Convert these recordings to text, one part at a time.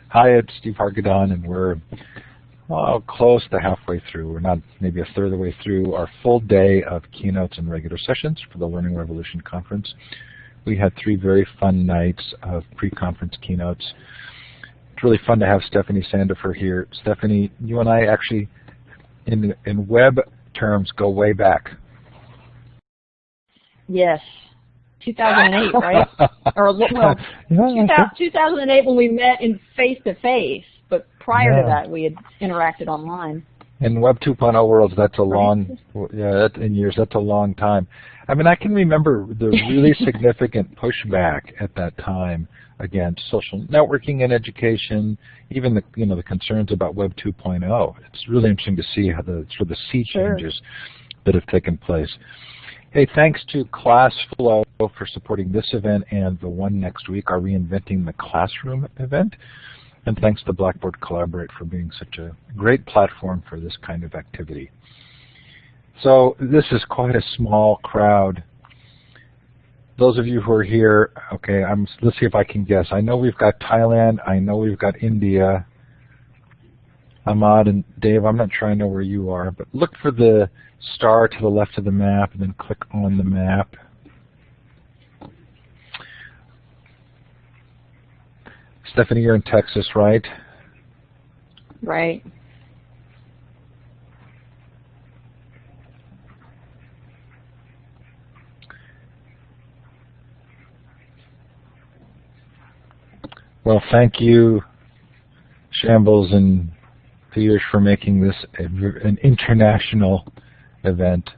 Hi, it's Steve Hargadon, and we're close to halfway through. We're not maybe a third of the way through our full day of keynotes and regular sessions for the Learning Revolution Conference. We had 3 very fun nights of pre-conference keynotes. It's really fun to have Stephanie Sandifer here. Stephanie, you and I actually, in web terms, go way back. Yes. 2008, right? Or well, 2008 when we met in face-to-face, but prior to that we had interacted online. In Web 2.0 worlds, that's a long, in years, that's a long time. I mean, I can remember the really significant pushback at that time against social networking in education, even the the concerns about Web 2.0. It's really interesting to see how the sort of the sea changes that have taken place. Hey, thanks to ClassFlow for supporting this event and the one next week, our Reinventing the Classroom event. And thanks to Blackboard Collaborate for being such a great platform for this kind of activity. So this is quite a small crowd. Those of you who are here, okay, let's see if I can guess. I know we've got Thailand. I know we've got India. Ahmad and Dave, I'm not sure I know where you are, but look for the star to the left of the map and then click on the map. Stephanie, you're in Texas, right? Right. Well, thank you, Shambles and Piyush, for making this an international event.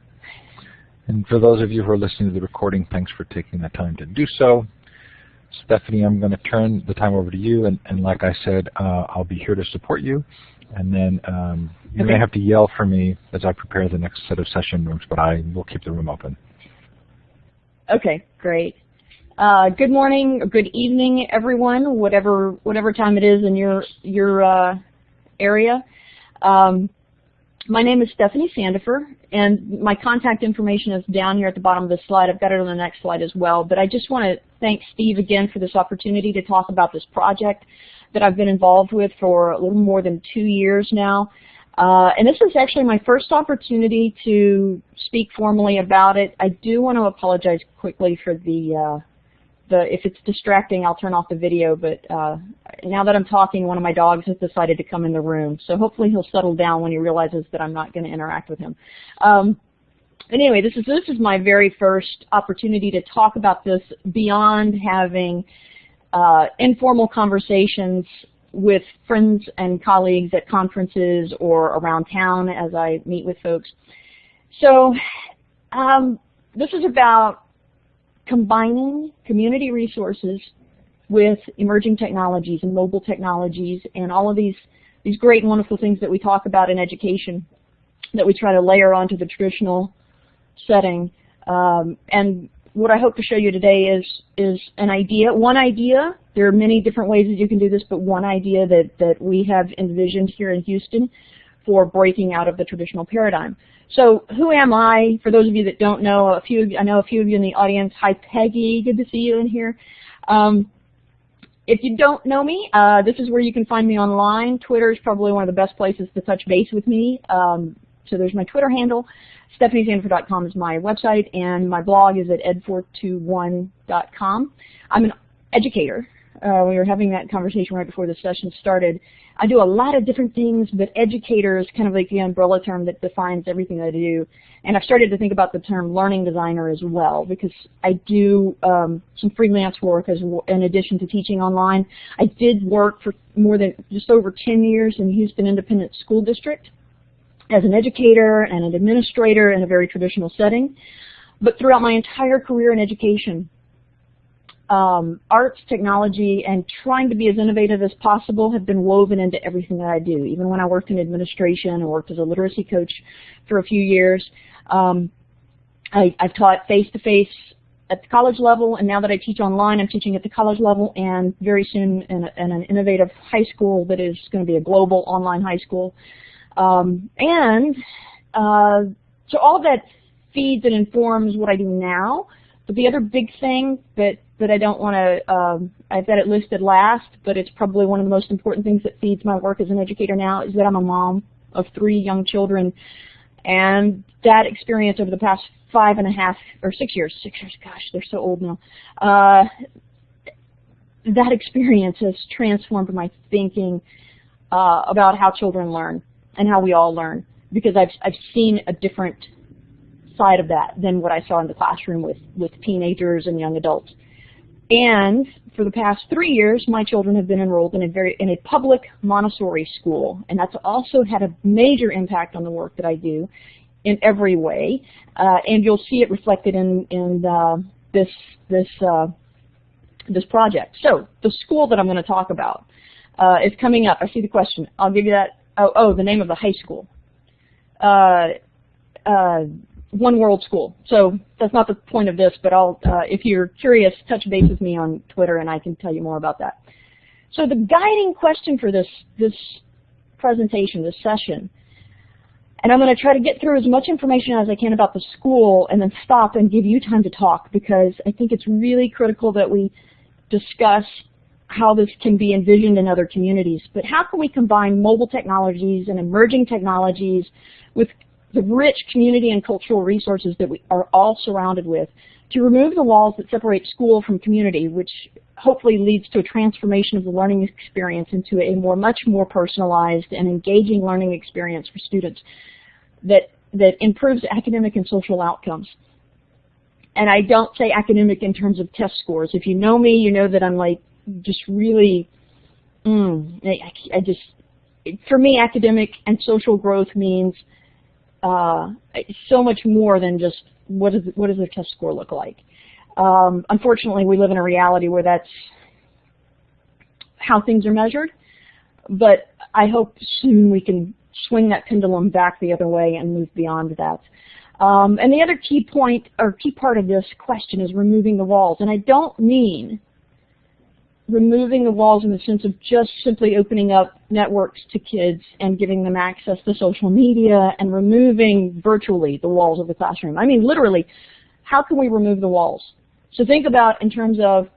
And for those of you who are listening to the recording, thanks for taking the time to do so. Stephanie, I'm going to turn the time over to you, and like I said, I'll be here to support you. And then you may have to yell for me as I prepare the next set of session rooms, but I will keep the room open. Okay, great. Good morning or good evening, everyone, whatever time it is in your area. My name is Stephanie Sandifer, and my contact information is down here at the bottom of the slide. I've got it on the next slide as well. But I just want to thank Steve again for this opportunity to talk about this project that I've been involved with for a little more than 2 years now. And this is actually my first opportunity to speak formally about it. I do want to apologize quickly for if it's distracting, I'll turn off the video, but now that I'm talking, one of my dogs has decided to come in the room. So hopefully he'll settle down when he realizes that I'm not going to interact with him. Anyway, this is my very first opportunity to talk about this beyond having informal conversations with friends and colleagues at conferences or around town as I meet with folks. So this is about combining community resources with emerging technologies and mobile technologies and all of these great and wonderful things that we talk about in education that we try to layer onto the traditional setting. And what I hope to show you today is one idea. There are many different ways that you can do this, but one idea that we have envisioned here in Houston for breaking out of the traditional paradigm. So who am I? For those of you that don't know, I know a few of you in the audience. Hi, Peggy. Good to see you in here. If you don't know me, this is where you can find me online. Twitter is probably one of the best places to touch base with me. So there's my Twitter handle. StephanieSandifer.com is my website, and my blog is at ed421.com. I'm an educator. We were having that conversation right before the session started. I do a lot of different things, but educator is kind of like the umbrella term that defines everything I do. And I've started to think about the term learning designer as well, because I do some freelance work in addition to teaching online. I did work for just over 10 years in Houston Independent School District as an educator and an administrator in a very traditional setting. But throughout my entire career in education, arts, technology, and trying to be as innovative as possible have been woven into everything that I do. Even when I worked in administration or worked as a literacy coach for a few years, I've taught face-to-face at the college level, and now that I teach online, I'm teaching at the college level, and very soon in an innovative high school that is going to be a global online high school. So all that feeds and informs what I do now. But the other big thing that that I don't want to, I've got it listed last, but it's probably one of the most important things that feeds my work as an educator now, is that I'm a mom of 3 young children. And that experience over the past 5.5 or 6 years, gosh, they're so old now, that experience has transformed my thinking about how children learn and how we all learn, because I've seen a different side of that than what I saw in the classroom with teenagers and young adults. And for the past 3 years, my children have been enrolled in a public Montessori school, and that's also had a major impact on the work that I do in every way. And you'll see it reflected in this project. So the school that I'm going to talk about is coming up. I see the question. I'll give you that. Oh, the name of the high school. One World School. So that's not the point of this, but I'll, if you're curious, touch base with me on Twitter and I can tell you more about that. So the guiding question for this presentation, this session, and I'm going to try to get through as much information as I can about the school and then stop and give you time to talk, because I think it's really critical that we discuss how this can be envisioned in other communities. But how can we combine mobile technologies and emerging technologies with the rich community and cultural resources that we are all surrounded with to remove the walls that separate school from community, which hopefully leads to a transformation of the learning experience into a much more personalized and engaging learning experience for students that improves academic and social outcomes. And I don't say academic in terms of test scores. If you know me, you know that I'm like just really, for me, academic and social growth means so much more than just what does the test score look like. Unfortunately, we live in a reality where that's how things are measured, but I hope soon we can swing that pendulum back the other way and move beyond that. And the other key point, or key part of this question, is removing the walls. And I don't mean removing the walls in the sense of just simply opening up networks to kids and giving them access to social media and removing virtually the walls of the classroom. I mean, literally, how can we remove the walls? So think about in terms of,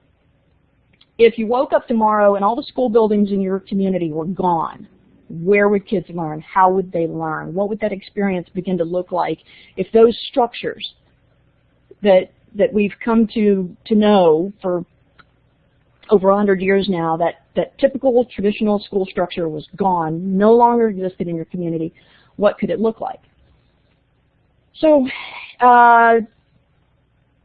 if you woke up tomorrow and all the school buildings in your community were gone, where would kids learn? How would they learn? What would that experience begin to look like if those structures that we've come to know for over 100 years now, that typical traditional school structure was gone, no longer existed in your community? What could it look like? So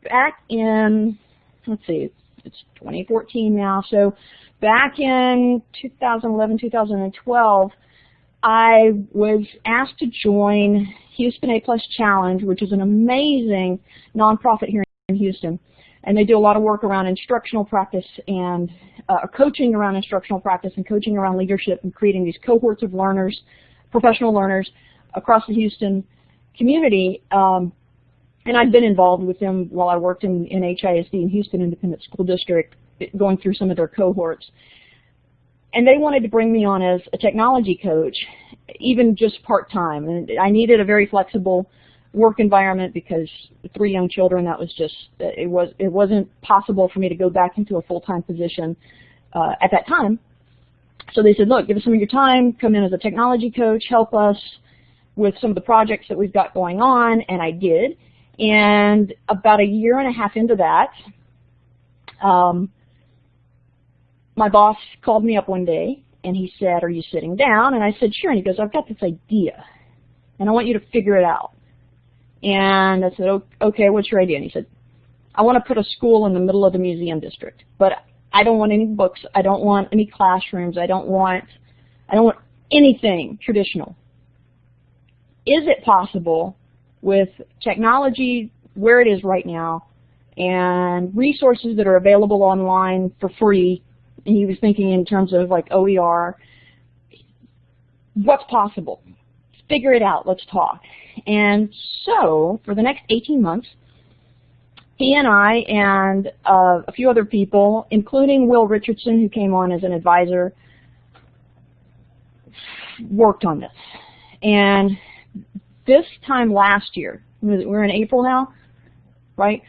back in, let's see, it's 2014 now, so back in 2011, 2012, I was asked to join Houston A+ Challenge, which is an amazing nonprofit here in Houston. And they do a lot of work around instructional practice and coaching around instructional practice and coaching around leadership, and creating these cohorts of learners, professional learners, across the Houston community. And I've been involved with them while I worked in HISD in Houston Independent School District, going through some of their cohorts. And they wanted to bring me on as a technology coach, even just part-time. And I needed a very flexible work environment because 3 young children, that was just, it wasn't possible for me to go back into a full-time position at that time. So they said, look, give us some of your time, come in as a technology coach, help us with some of the projects that we've got going on, and I did. And about 1.5 years into that, my boss called me up one day and he said, are you sitting down? And I said, sure. And he goes, I've got this idea and I want you to figure it out. And I said, okay, what's your idea? And he said, I want to put a school in the middle of the museum district, but I don't want any books. I don't want any classrooms. I don't want anything traditional. Is it possible with technology where it is right now and resources that are available online for free? And he was thinking in terms of like OER, what's possible? Figure it out, let's talk. And so for the next 18 months, he and I and a few other people, including Will Richardson, who came on as an advisor, worked on this. And this time last year, we're in April now, right?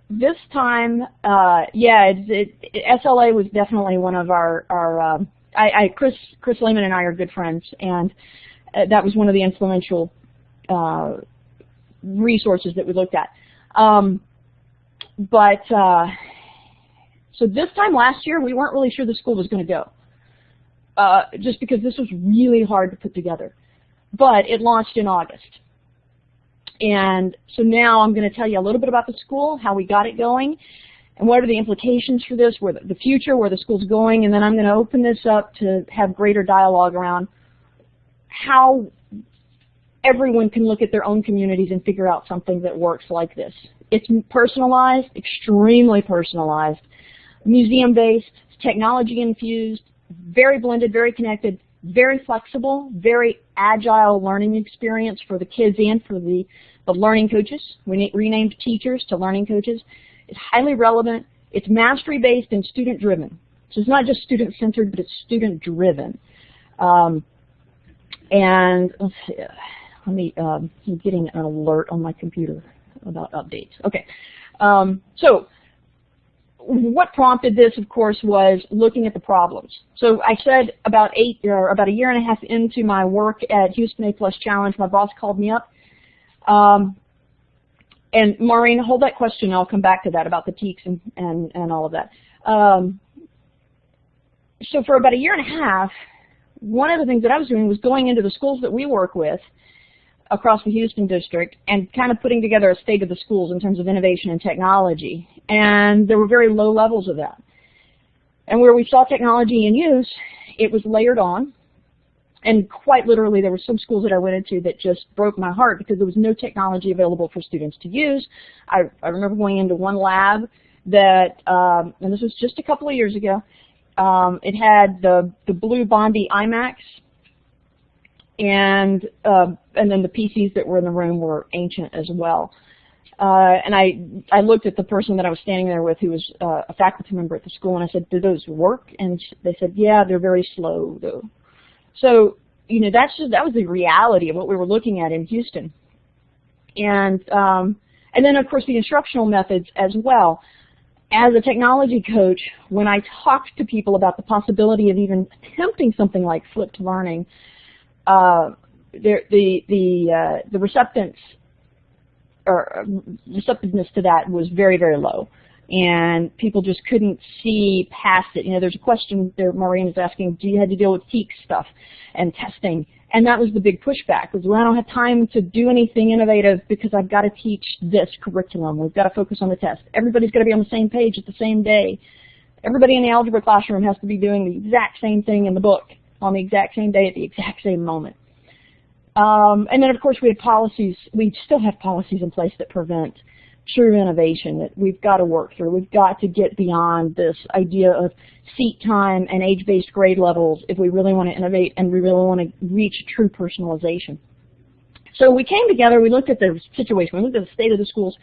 this time, SLA was definitely one of our Chris Lehman and I are good friends, and that was one of the influential resources that we looked at. So this time last year, we weren't really sure the school was going to go, just because this was really hard to put together. But it launched in August. And so now I'm going to tell you a little bit about the school, how we got it going, and what are the implications for this, where the future, where the school's going, and then I'm going to open this up to have greater dialogue around how everyone can look at their own communities and figure out something that works like this. It's personalized, extremely personalized, museum-based, technology-infused, very blended, very connected, very flexible, very agile learning experience for the kids and for the learning coaches. We renamed teachers to learning coaches. It's highly relevant. It's mastery-based and student-driven. So it's not just student-centered, but it's student-driven. And let's see, I'm getting an alert on my computer about updates. Okay. So what prompted this, of course, was looking at the problems. So I said about a year and a half into my work at Houston A+ Challenge, my boss called me up. And Maureen, hold that question. I'll come back to that about the TEKS and all of that. So for about a year and a half, one of the things that I was doing was going into the schools that we work with across the Houston district and kind of putting together a state of the schools in terms of innovation and technology. And there were very low levels of that. And where we saw technology in use, it was layered on. And quite literally, there were some schools that I went into that just broke my heart because there was no technology available for students to use. I remember going into one lab that, and this was just a couple of years ago, it had the blue Bondi iMacs, and then the PCs that were in the room were ancient as well. And I looked at the person that I was standing there with, who was a faculty member at the school, and I said, "Do those work?" And they said, "Yeah, they're very slow, though." So, you know, that was the reality of what we were looking at in Houston. And then, of course, the instructional methods as well. As a technology coach, when I talked to people about the possibility of even attempting something like flipped learning, the receptiveness to that was very, very low, and people just couldn't see past it. You know, there's a question there Maureen is asking, do you have to deal with TEKS stuff and testing? And that was the big pushback, was, well, I don't have time to do anything innovative because I've got to teach this curriculum. We've got to focus on the test. Everybody's got to be on the same page at the same day. Everybody in the algebra classroom has to be doing the exact same thing in the book on the exact same day at the exact same moment. And then, of course, we had policies. We still have policies in place that prevent true innovation that we've got to work through. We've got to get beyond this idea of seat time and age-based grade levels if we really want to innovate and we really want to reach true personalization. So we came together, we looked at the situation, we looked at the state of the schools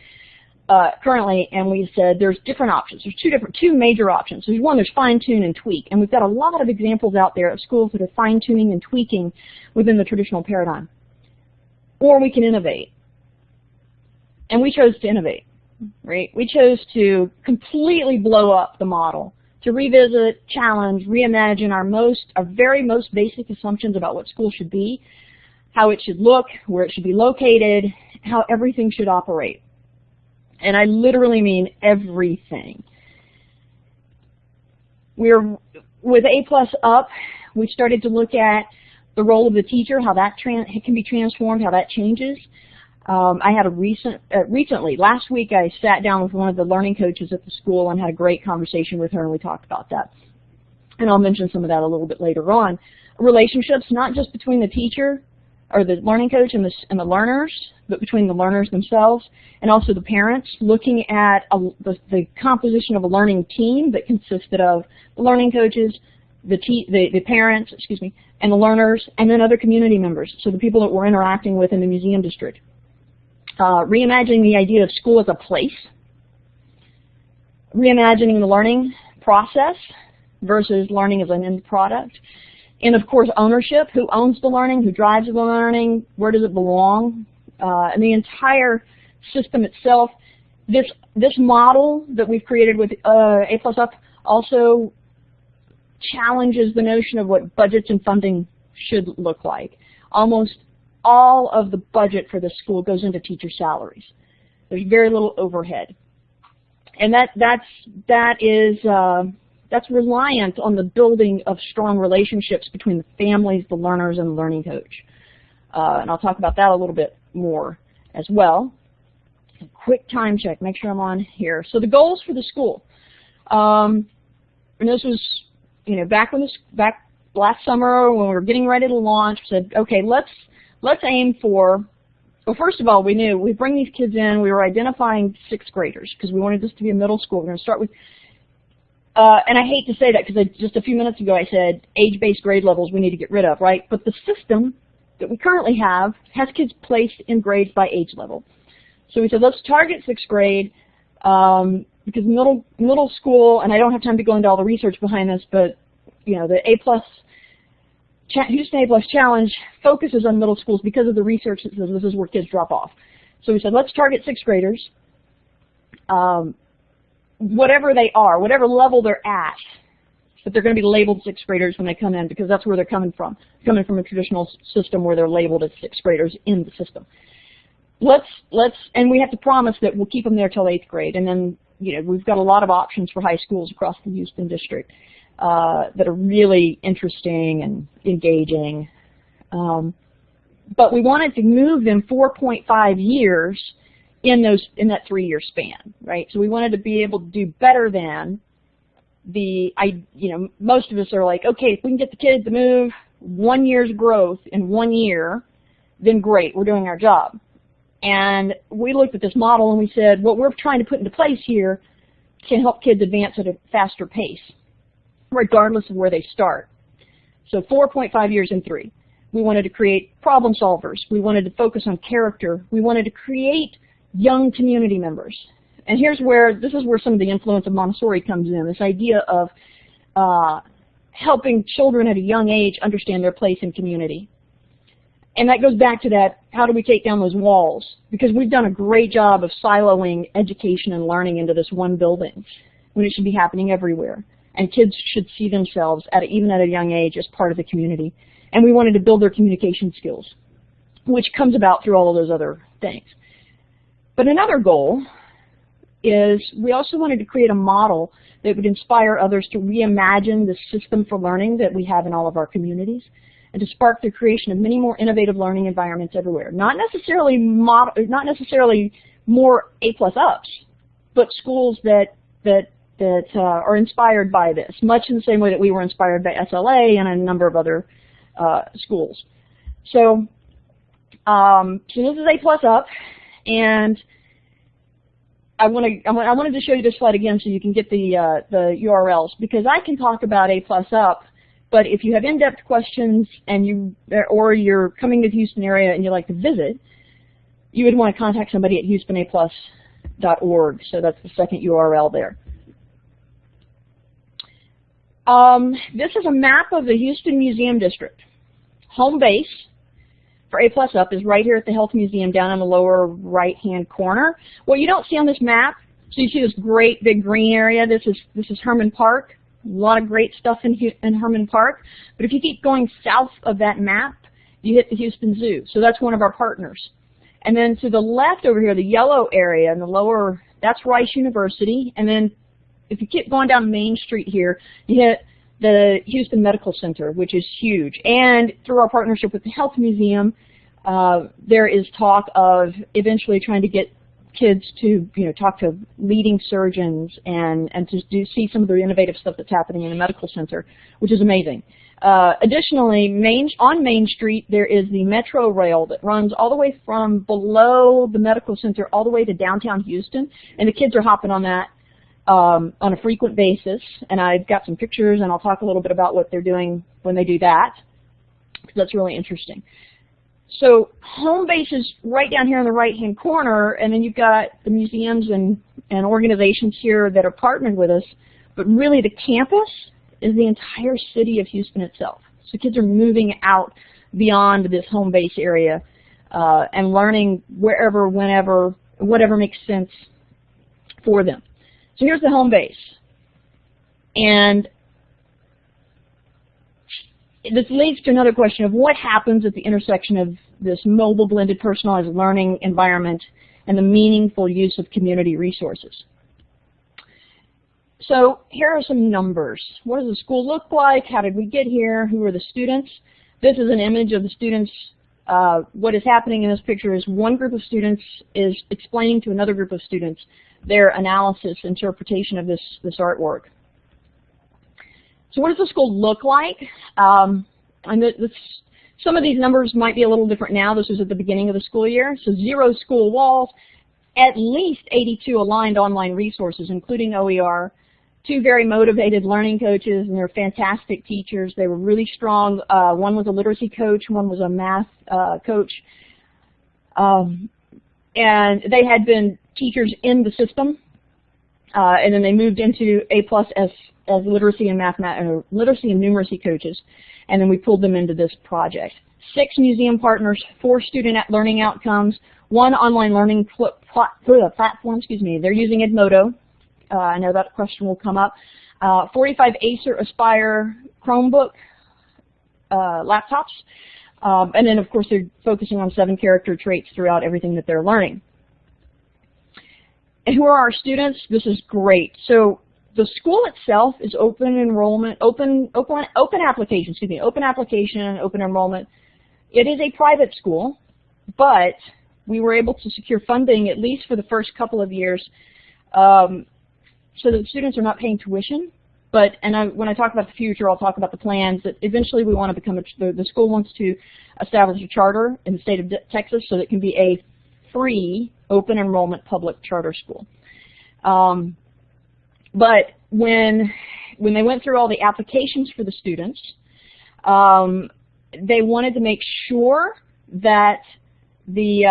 currently, and we said there's different options. There's two major options. There's one, there's fine-tune and tweak, and we've got a lot of examples out there of schools that are fine-tuning and tweaking within the traditional paradigm. Or we can innovate. And we chose to innovate, right? We chose to completely blow up the model, to revisit, challenge, reimagine our very most basic assumptions about what school should be, how it should look, where it should be located, how everything should operate. And I literally mean everything. With A+ Up, we started to look at the role of the teacher, how that can be transformed, how that changes. I had recently, last week, I sat down with one of the learning coaches at the school and had a great conversation with her, and we talked about that. And I'll mention some of that a little bit later on. Relationships, not just between the teacher or the learning coach and the learners, but between the learners themselves and also the parents, looking at the composition of a learning team that consisted of the learning coaches, the parents, and the learners, and then other community members, so the people that we're interacting with in the museum district. Reimagining the idea of school as a place, reimagining the learning process versus learning as an end product, and of course ownership, who owns the learning, who drives the learning, where does it belong, and the entire system itself This model that we've created with A+ Up also challenges the notion of what budgets and funding should look like. Almost all of the budget for the school goes into teacher salaries. There's very little overhead, and that's reliant on the building of strong relationships between the families, the learners, and the learning coach. And I'll talk about that a little bit more as well. Quick time check, make sure I'm on here. So the goals for the school, and this was, back last summer when we were getting ready to launch. We said, okay, let's aim for. Well, first of all, we knew we bring these kids in. We were identifying 6th graders because we wanted this to be a middle school. We're going to start with. And I hate to say that because just a few minutes ago I said age-based grade levels we need to get rid of, right? But the system that we currently have has kids placed in grades by age level. So we said, let's target 6th grade because middle school, and I don't have time to go into all the research behind this, but the Houston A+ Challenge focuses on middle schools because of the research that says this is where kids drop off. So we said, let's target 6th graders, whatever they are, whatever level they're at, but they're going to be labeled 6th graders when they come in because that's where they're coming from a traditional system where they're labeled as 6th graders in the system. And we have to promise that we'll keep them there till 8th grade, and then we've got a lot of options for high schools across the Houston district that are really interesting and engaging. But we wanted to move them 4.5 years in that 3-year span, right? So we wanted to be able to do better than most of us are like, okay, if we can get the kids to move 1 year's growth in 1 year, then great, we're doing our job. And we looked at this model and we said, what we're trying to put into place here can help kids advance at a faster pace, regardless of where they start. So 4.5 years in 3. We wanted to create problem solvers. We wanted to focus on character. We wanted to create young community members. And this is where some of the influence of Montessori comes in, this idea of helping children at a young age understand their place in community. And that goes back to that, how do we take down those walls? Because we've done a great job of siloing education and learning into this one building when it should be happening everywhere. And kids should see themselves, even at a young age, as part of the community. And we wanted to build their communication skills, which comes about through all of those other things. But another goal is we also wanted to create a model that would inspire others to reimagine the system for learning that we have in all of our communities, and to spark the creation of many more innovative learning environments everywhere. Not necessarily more A+ Ups, but schools that are inspired by this, much in the same way that we were inspired by SLA and a number of other schools. So, this is A+ Up, and I wanted to show you this slide again so you can get the URLs, because I can talk about A+ Up. But if you have in-depth questions or you're coming to the Houston area and you'd like to visit, you would want to contact somebody at HoustonAplus.org. So that's the second URL there. This is a map of the Houston Museum District. Home base for A+ Up is right here at the Health Museum down in the lower right-hand corner. What you don't see on this map, so you see this great big green area. This is Herman Park. A lot of great stuff in Herman Park. But if you keep going south of that map, you hit the Houston Zoo. So that's one of our partners. And then to the left over here, the yellow area in the lower, that's Rice University. And then if you keep going down Main Street here, you hit the Houston Medical Center, which is huge. And through our partnership with the Health Museum, there is talk of eventually trying to get kids to talk to leading surgeons and to see some of the innovative stuff that's happening in the medical center, which is amazing. Additionally, on Main Street there is the Metro Rail that runs all the way from below the medical center all the way to downtown Houston, and the kids are hopping on that on a frequent basis. And I've got some pictures, and I'll talk a little bit about what they're doing when they do that, because that's really interesting. So home base is right down here in the right-hand corner, and then you've got the museums and organizations here that are partnered with us. But really the campus is the entire city of Houston itself. So kids are moving out beyond this home base area and learning wherever, whenever, whatever makes sense for them. So here's the home base. And this leads to another question of what happens at the intersection of this mobile blended personalized learning environment and the meaningful use of community resources. So here are some numbers. What does the school look like? How did we get here? Who are the students? This is an image of the students. What is happening in this picture is one group of students is explaining to another group of students their analysis, interpretation of this artwork. So what does the school look like? And some of these numbers might be a little different now. This was at the beginning of the school year. So 0 school walls, at least 82 aligned online resources, including OER, 2 very motivated learning coaches, and they're fantastic teachers. They were really strong. One was a literacy coach, one was a math coach. And they had been teachers in the system, and then they moved into A+ as literacy and literacy and numeracy coaches, and then we pulled them into this project. 6 museum partners, 4 student learning outcomes, 1 online learning platform. They're using Edmodo. I know that question will come up. 45 Acer Aspire Chromebook laptops, and then of course they're focusing on 7 character traits throughout everything that they're learning. And who are our students? This is great. So the school itself is open enrollment, open application, open application, open enrollment. It is a private school, but we were able to secure funding at least for the first couple of years, so that students are not paying tuition. But when I talk about the future, I'll talk about the plans that eventually we want to become the school wants to establish a charter in the state of Texas so that it can be a free open enrollment public charter school. But when they went through all the applications for the students, they wanted to make sure that the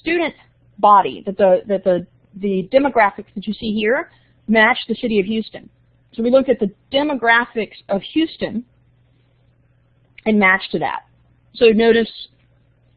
student body, that the demographics that you see here match the city of Houston. So we looked at the demographics of Houston and matched to that. So notice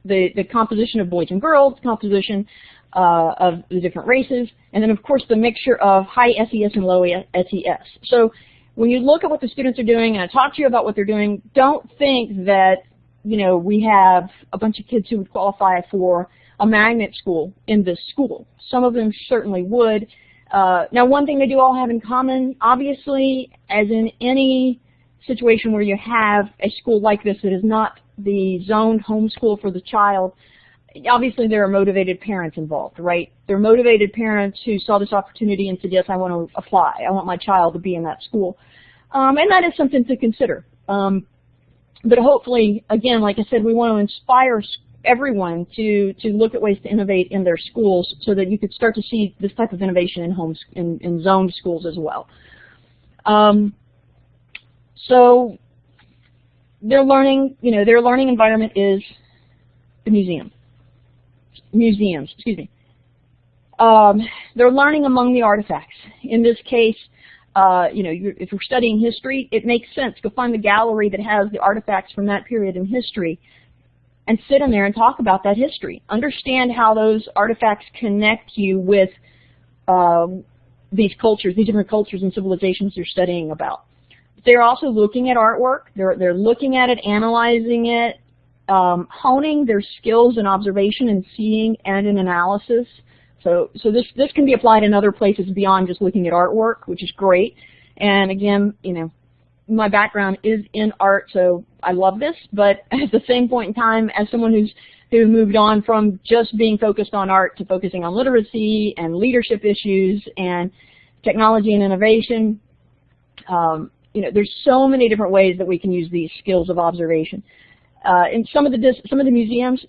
the composition of boys and girls, composition of the different races, and then of course the mixture of high SES and low SES. So when you look at what the students are doing, and I talk to you about what they're doing, don't think that we have a bunch of kids who would qualify for a magnet school in this school. Some of them certainly would. Now, one thing they do all have in common, obviously, as in any situation where you have a school like this that is not the zoned homeschool for the child, obviously there are motivated parents involved, right? They're motivated parents who saw this opportunity and said, yes, I want to apply. I want my child to be in that school. And that is something to consider. But hopefully, again, like I said, we want to inspire everyone to look at ways to innovate in their schools so that you could start to see this type of innovation in zoned schools as well. So their learning environment is the museums. They're learning among the artifacts. In this case, if you're studying history, it makes sense. Go find the gallery that has the artifacts from that period in history and sit in there and talk about that history. Understand how those artifacts connect you with these cultures, these different cultures and civilizations you're studying about. They're also looking at artwork. They're looking at it, analyzing it, honing their skills in observation and seeing and in analysis. So this can be applied in other places beyond just looking at artwork, which is great. And again, my background is in art, so I love this. But at the same point in time, as someone who moved on from just being focused on art to focusing on literacy and leadership issues and technology and innovation, there's so many different ways that we can use these skills of observation. And some of the museums,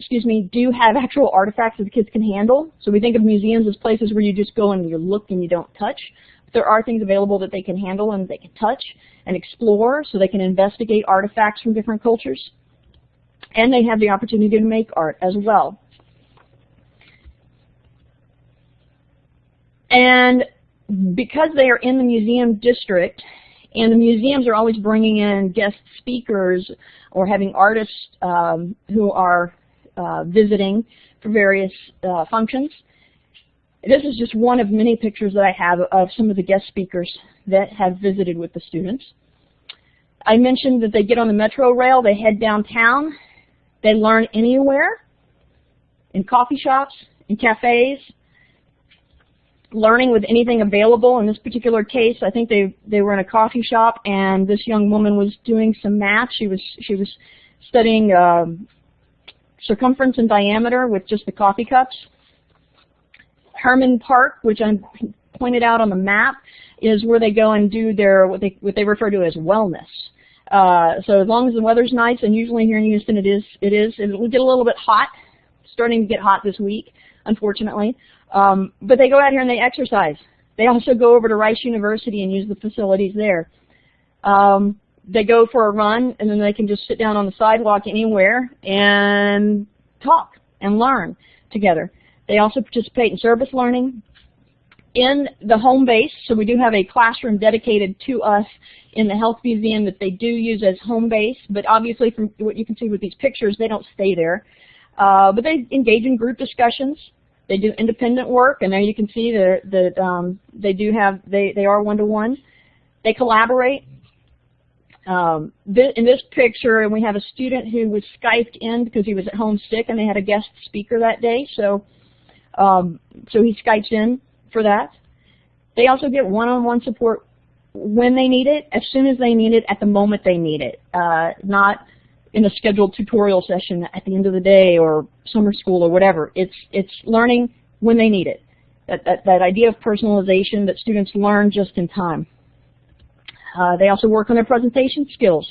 do have actual artifacts that the kids can handle. So we think of museums as places where you just go and you look and you don't touch. But there are things available that they can handle and they can touch and explore, so they can investigate artifacts from different cultures. And they have the opportunity to make art as well. And because they are in the museum district, and the museums are always bringing in guest speakers or having artists who are visiting for various functions. This is just one of many pictures that I have of some of the guest speakers that have visited with the students. I mentioned that they get on the metro rail, they head downtown, they learn anywhere, in coffee shops, in cafes, learning with anything available. In this particular case, I think they were in a coffee shop, and this young woman was doing some math. She was studying circumference and diameter with just the coffee cups. Herman Park, which I pointed out on the map, is where they go and do their what they refer to as wellness. So as long as the weather's nice, and usually here in Houston it will get a little bit hot, starting to get hot this week, unfortunately. But they go out here and they exercise. They also go over to Rice University and use the facilities there. They go for a run, and then they can just sit down on the sidewalk anywhere and talk and learn together. They also participate in service learning in the home base. So we do have a classroom dedicated to us in the Health Museum that they do use as home base. But obviously, from what you can see with these pictures, they don't stay there. But they engage in group discussions. They do independent work, and there you can see that they are one-to-one. They collaborate. In this picture, and we have a student who was Skyped in because he was at home sick, and they had a guest speaker that day. So he Skypes in for that. They also get one-on-one support when they need it, as soon as they need it, at the moment they need it, not in a scheduled tutorial session at the end of the day or summer school or whatever. It's learning when they need it. That idea of personalization that students learn just in time. They also work on their presentation skills.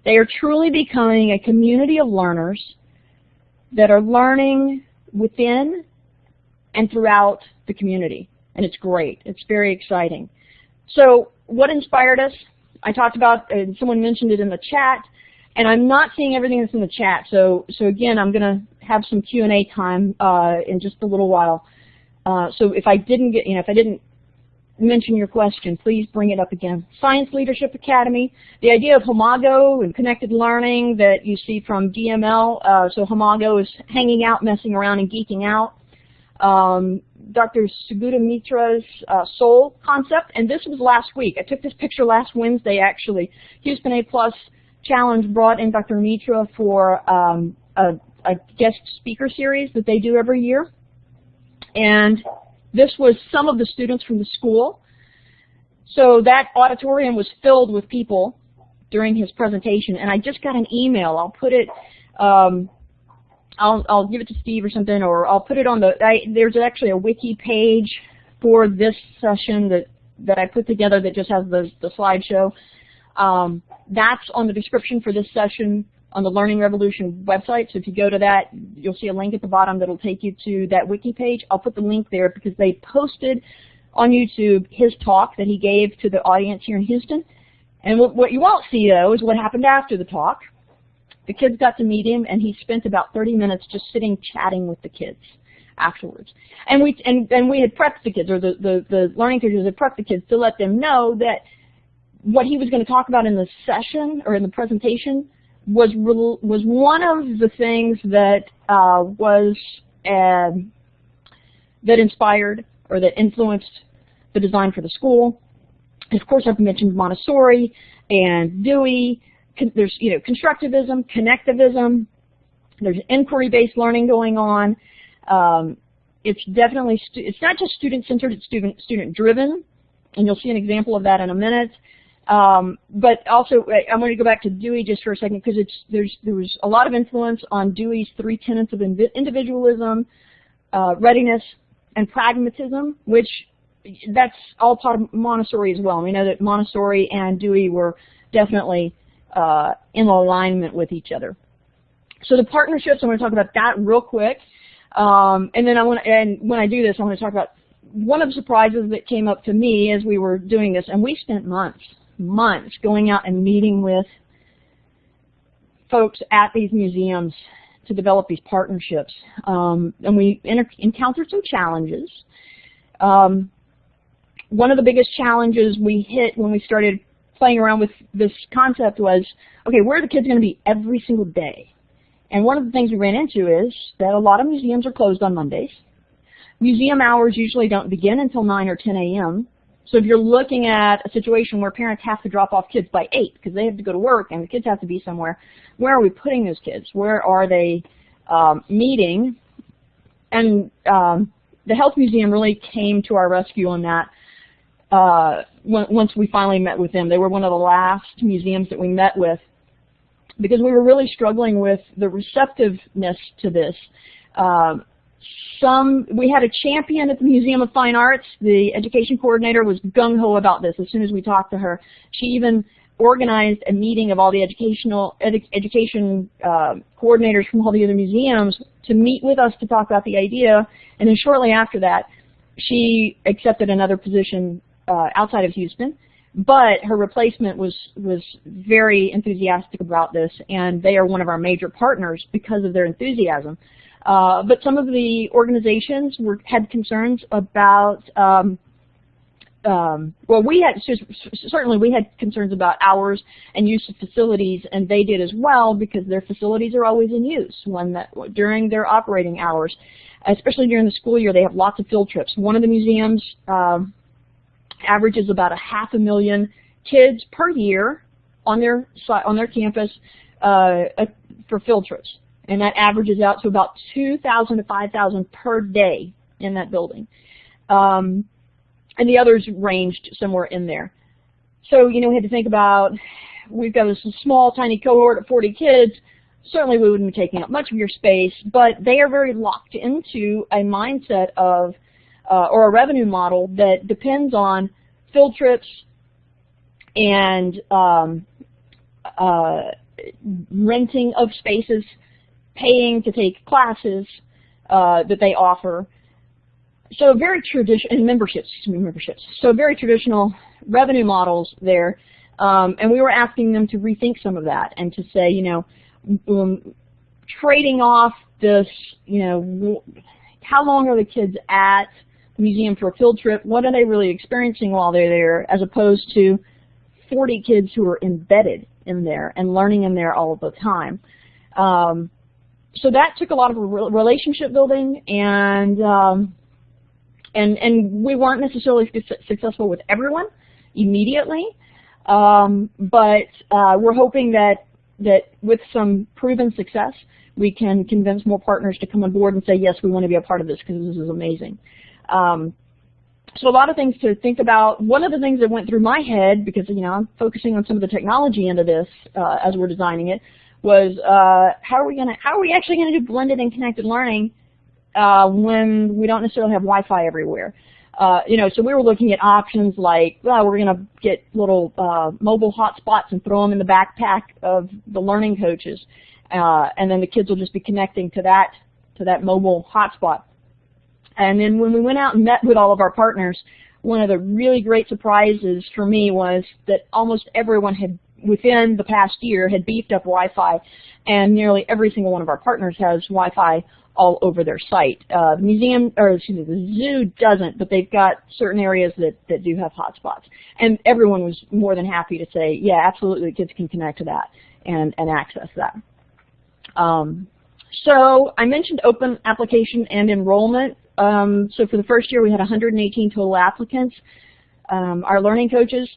They are truly becoming a community of learners that are learning within and throughout the community. And it's great. It's very exciting. So what inspired us? I talked about, and someone mentioned it in the chat, and I'm not seeing everything that's in the chat. So again, I'm going to have some Q&A time in just a little while. So if I didn't mention your question, please bring it up again. Science Leadership Academy, the idea of Homago and connected learning that you see from DML. So Homago is hanging out, messing around, and geeking out. Dr. Sugata Mitra's SOUL concept, and this was last week. I took this picture last Wednesday, actually. Houston A+ Challenge brought in Dr. Mitra for a guest speaker series that they do every year. And this was some of the students from the school. So that auditorium was filled with people during his presentation, and I just got an email. I'll put it, I'll give it to Steve or something, or I'll put it on there's actually a wiki page for this session that I put together that just has the slideshow. That's on the description for this session on the Learning Revolution website. So if you go to that, you'll see a link at the bottom that'll take you to that wiki page. I'll put the link there because they posted on YouTube his talk that he gave to the audience here in Houston. And what you won't see, though, is what happened after the talk. The kids got to meet him, and he spent about 30 minutes just sitting chatting with the kids afterwards. And we had prepped the kids, or the learning teachers had prepped the kids to let them know that what he was going to talk about in the session or in the presentation was one of the things that that inspired or that influenced the design for the school. And of course, I've mentioned Montessori and Dewey. There's constructivism, connectivism. There's inquiry-based learning going on. It's definitely it's not just student-centered; it's student-driven, and you'll see an example of that in a minute. But also, I'm going to go back to Dewey just for a second because there was a lot of influence on Dewey's 3 tenets of individualism, readiness, and pragmatism, which that's all part of Montessori as well. We know that Montessori and Dewey were definitely in alignment with each other. So the partnerships, I'm going to talk about that real quick, and then when I do this, I want to talk about one of the surprises that came up to me as we were doing this, and we spent months going out and meeting with folks at these museums to develop these partnerships. And we encountered some challenges. One of the biggest challenges we hit when we started playing around with this concept was, okay, where are the kids going to be every single day? And one of the things we ran into is that a lot of museums are closed on Mondays. Museum hours usually don't begin until 9 or 10 a.m. So if you're looking at a situation where parents have to drop off kids by 8 because they have to go to work and the kids have to be somewhere, where are we putting those kids? Where are they meeting? And the Health Museum really came to our rescue on that once we finally met with them. They were one of the last museums that we met with because we were really struggling with the receptiveness to this. We had a champion at the Museum of Fine Arts. The education coordinator was gung-ho about this as soon as we talked to her. She even organized a meeting of all the education coordinators from all the other museums to meet with us to talk about the idea. And then shortly after that, she accepted another position outside of Houston. But her replacement was very enthusiastic about this, and they are one of our major partners because of their enthusiasm. But some of the organizations had concerns about, well, certainly we had concerns about hours and use of facilities, and they did as well because their facilities are always in use during their operating hours. Especially during the school year, they have lots of field trips. One of the museums averages about 500,000 kids per year on their campus for field trips. And that averages out to about 2,000 to 5,000 per day in that building. And the others ranged somewhere in there. So, we had to think about, we've got this small, tiny cohort of 40 kids. Certainly we wouldn't be taking up much of your space, but they are very locked into a mindset of, or a revenue model that depends on field trips and renting of spaces, paying to take classes that they offer. So very traditional, and memberships. So very traditional revenue models there. And we were asking them to rethink some of that and to say, trading off this, how long are the kids at the museum for a field trip? What are they really experiencing while they're there, as opposed to 40 kids who are embedded in there and learning in there all the time. So that took a lot of relationship building, and we weren't necessarily successful with everyone immediately, but we're hoping that with some proven success, we can convince more partners to come on board and say, yes, we want to be a part of this because this is amazing. So a lot of things to think about. One of the things that went through my head, because I'm focusing on some of the technology into this as we're designing it, was how are we actually going to do blended and connected learning when we don't necessarily have Wi-Fi everywhere? So we were looking at options like, well, we're going to get little mobile hotspots and throw them in the backpack of the learning coaches, and then the kids will just be connecting to that mobile hotspot. And then when we went out and met with all of our partners, one of the really great surprises for me was that almost everyone had, within the past year, had beefed up Wi-Fi, and nearly every single one of our partners has Wi-Fi all over their site. The zoo doesn't, but they've got certain areas that do have hotspots. And everyone was more than happy to say, yeah, absolutely, the kids can connect to that and access that. So I mentioned open application and enrollment. So for the first year, we had 118 total applicants. Our learning coaches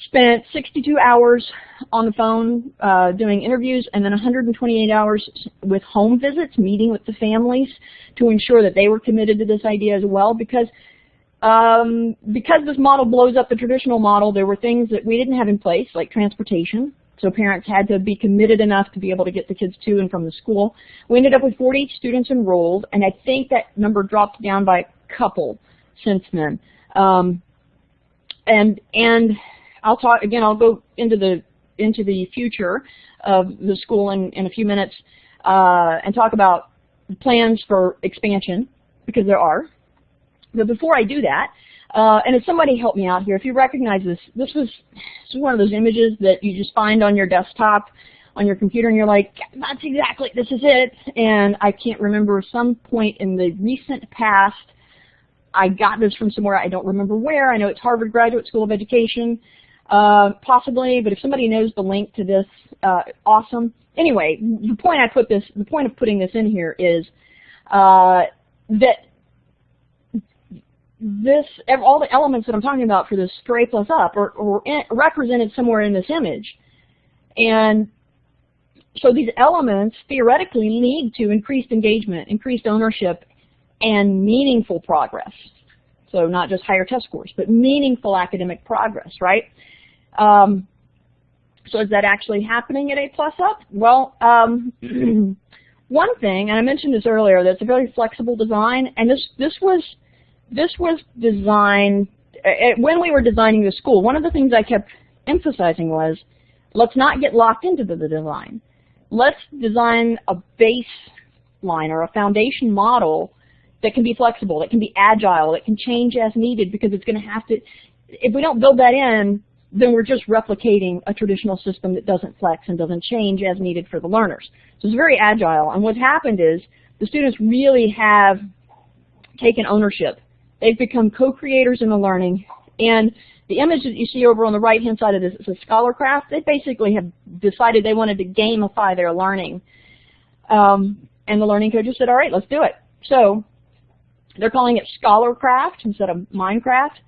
spent 62 hours on the phone doing interviews, and then 128 hours with home visits, meeting with the families to ensure that they were committed to this idea as well. Because this model blows up the traditional model, there were things that we didn't have in place, like transportation. So parents had to be committed enough to be able to get the kids to and from the school. We ended up with 40 students enrolled, and I think that number dropped down by a couple since then. And I'll talk again. I'll go into the future of the school in a few minutes and talk about plans for expansion, because there are. But before I do that, and if somebody help me out here, if you recognize this, this is one of those images that you just find on your desktop, on your computer, and you're like, that's exactly, this is it. And I can't remember, some point in the recent past, I got this from somewhere. I don't remember where. I know it's Harvard Graduate School of Education, possibly. But if somebody knows the link to this, awesome. anyway, the point of putting this in here is that all the elements that I'm talking about for this for A+ Up are represented somewhere in this image. And so these elements theoretically lead to increased engagement, increased ownership, and meaningful progress. So not just higher test scores, but meaningful academic progress, right? So is that actually happening at A+ Up? Well, one thing, and I mentioned this earlier, that's a very flexible design, and this was designed when we were designing the school. One of the things I kept emphasizing was, let's not get locked into the design. Let's design a baseline or a foundation model that can be flexible, that can be agile, that can change as needed, because it's going to have to, if we don't build that in, then we're just replicating a traditional system that doesn't flex and doesn't change as needed for the learners. So it's very agile, and what's happened is the students really have taken ownership. They've become co-creators in the learning, and the image that you see over on the right-hand side of this is a Scholarcraft. They basically have decided they wanted to gamify their learning, and the learning coaches said, all right, let's do it. So they're calling it Scholarcraft instead of Minecraft.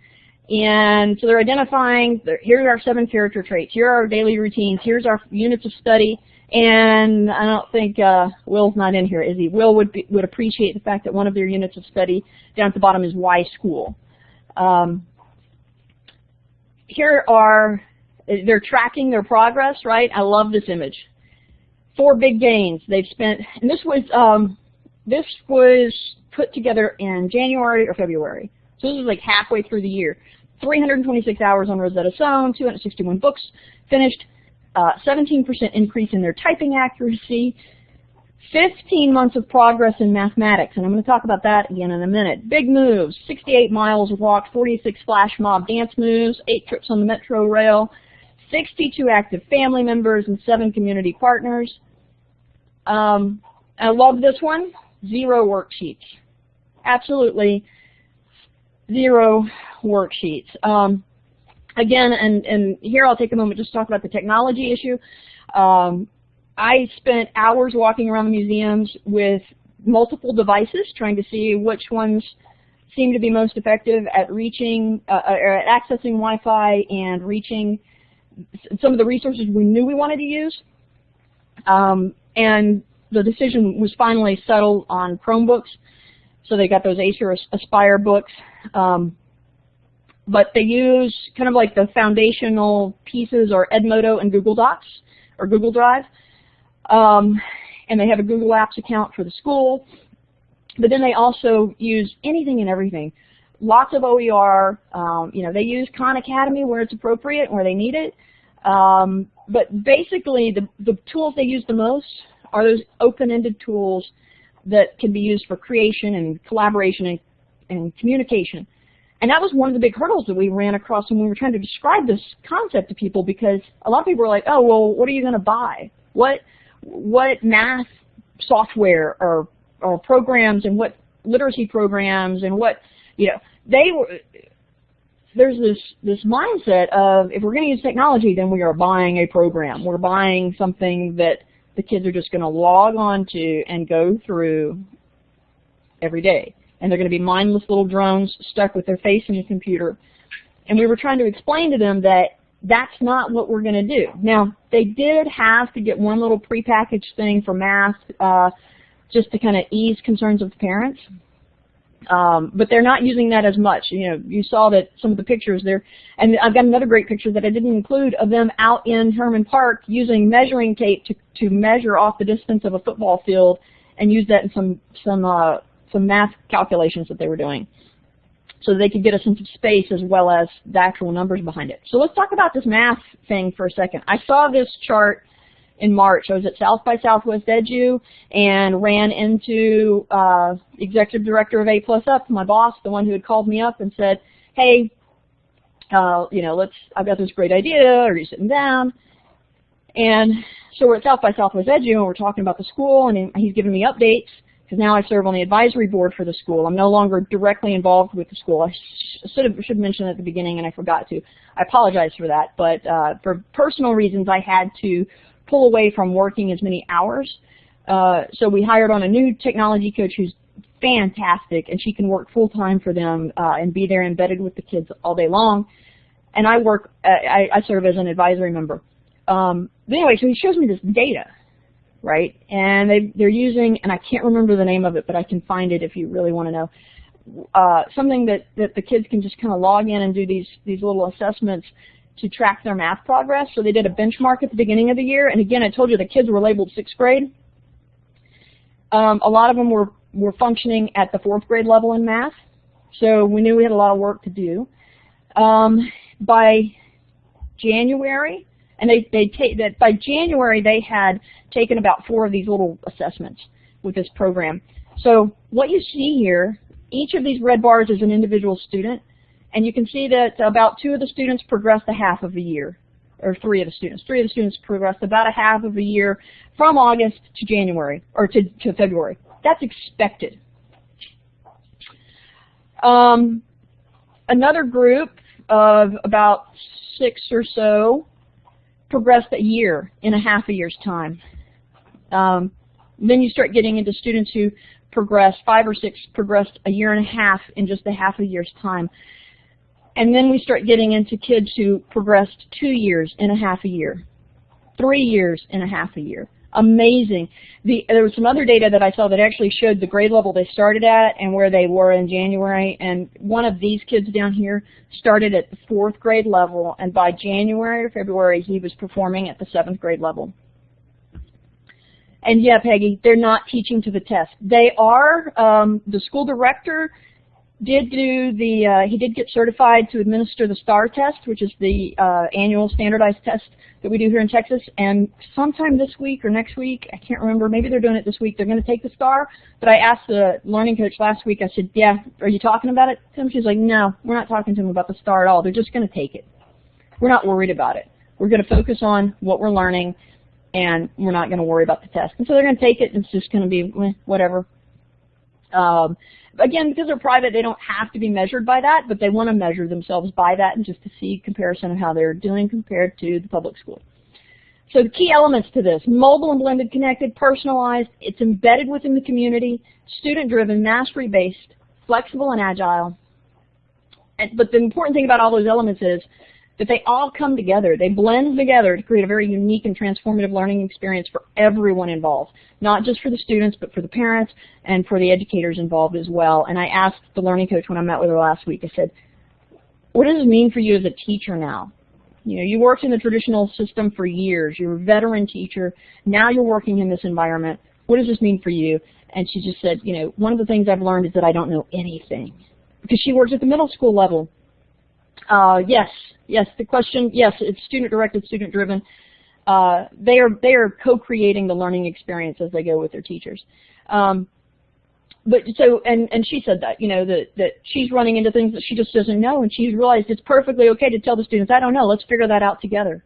And so they're identifying, here are our 7 character traits, here are our daily routines, here's our units of study, and I don't think Will's not in here, is he? Will would appreciate the fact that one of their units of study down at the bottom is why school. They're tracking their progress, right? I love this image. 4 big gains they've spent, and this was put together in January or February. So this is like halfway through the year. 326 hours on Rosetta Stone, 261 books finished, 17% increase in their typing accuracy, 15 months of progress in mathematics, and I'm going to talk about that again in a minute. Big moves, 68 miles walked, 46 flash mob dance moves, 8 trips on the Metro Rail, 62 active family members, and 7 community partners. I love this one, 0 worksheets. Absolutely 0 worksheets. Again, and here I'll take a moment just to talk about the technology issue. I spent hours walking around the museums with multiple devices trying to see which ones seem to be most effective at reaching, or at accessing Wi-Fi and reaching some of the resources we knew we wanted to use. And the decision was finally settled on Chromebooks. So they got those Acer Aspire books. But they use kind of like the foundational pieces are Edmodo and Google Docs or Google Drive. And they have a Google Apps account for the school. But then they also use anything and everything. Lots of OER. They use Khan Academy where it's appropriate and where they need it. But basically, the tools they use the most are those open-ended tools that can be used for creation and collaboration and communication. And that was one of the big hurdles that we ran across when we were trying to describe this concept to people, because a lot of people were like, oh, well, what are you going to buy? What math software or programs and what literacy programs and what, there's this mindset of if we're going to use technology, then we are buying a program. We're buying something that the kids are just going to log on to and go through every day. And they're going to be mindless little drones stuck with their face in the computer. And we were trying to explain to them that that's not what we're going to do. Now, they did have to get one little prepackaged thing for math just to kind of ease concerns of the parents. But they're not using that as much. You saw that some of the pictures there, and I've got another great picture that I didn't include of them out in Herman Park using measuring tape to measure off the distance of a football field and use that in some math calculations that they were doing, so they could get a sense of space as well as the actual numbers behind it. So let's talk about this math thing for a second. I saw this chart in March. I was at South by Southwest Edu and ran into executive director of A+ Up, my boss, the one who had called me up and said, hey, I've got this great idea, are you sitting down? And so we're at South by Southwest Edu and we're talking about the school, and he's giving me updates, because now I serve on the advisory board for the school. I'm no longer directly involved with the school. I should mention at the beginning, and I forgot to. I apologize for that, but for personal reasons, I had to pull away from working as many hours. So we hired on a new technology coach who's fantastic, and she can work full-time for them and be there embedded with the kids all day long. And I serve as an advisory member. But anyway, so he shows me this data, right? And they're using, and I can't remember the name of it, but I can find it if you really want to know, something that the kids can just kind of log in and do these little assessments to track their math progress. So they did a benchmark at the beginning of the year, and again, I told you the kids were labeled 6th grade. A lot of them were functioning at the 4th grade level in math, so we knew we had a lot of work to do. By January, and by January they had taken about 4 of these little assessments with this program. So what you see here, each of these red bars is an individual student, and you can see that about 2 of the students progressed a half of a year, or 3 of the students. 3 of the students progressed about a half of a year from August to January, or to February. That's expected. Another group of about 6 or so progressed a year in a half a year's time. Then you start getting into students who progressed, 5 or 6 progressed a year and a half in just a half a year's time. And then we start getting into kids who progressed 2 years in a half a year, 3 years in a half a year. Amazing. There was some other data that I saw that actually showed the grade level they started at and where they were in January. And one of these kids down here started at the 4th grade level, and by January or February he was performing at the 7th grade level. And yeah, Peggy, they're not teaching to the test. They are. The school director did do he did get certified to administer the STAR test, which is the annual standardized test that we do here in Texas. And sometime this week or next week, I can't remember, maybe they're doing it this week, they're going to take the STAR. But I asked the learning coach last week, I said, yeah, are you talking about it to him? She's like, no, we're not talking to him about the STAR at all. They're just going to take it. We're not worried about it. We're going to focus on what we're learning, and we're not going to worry about the test. And so they're going to take it, and it's just going to be whatever. Again, because they're private, they don't have to be measured by that, but they want to measure themselves by that and just to see comparison of how they're doing compared to the public school. So the key elements to this: mobile and blended, connected, personalized, it's embedded within the community, student-driven, mastery-based, flexible and agile. But the important thing about all those elements is that they all come together. They blend together to create a very unique and transformative learning experience for everyone involved, not just for the students, but for the parents and for the educators involved as well. And I asked the learning coach when I met with her last week, I said, what does it mean for you as a teacher now? You know, you worked in the traditional system for years. You're a veteran teacher. Now you're working in this environment. What does this mean for you? And she just said, you know, one of the things I've learned is that I don't know anything. Because she works at the middle school level. Yes, the question, yes, it's student-directed, student-driven. They are co-creating the learning experience as they go with their teachers. But so, and she said that, you know, that she's running into things that she just doesn't know, and she's realized it's perfectly okay to tell the students, I don't know, let's figure that out together,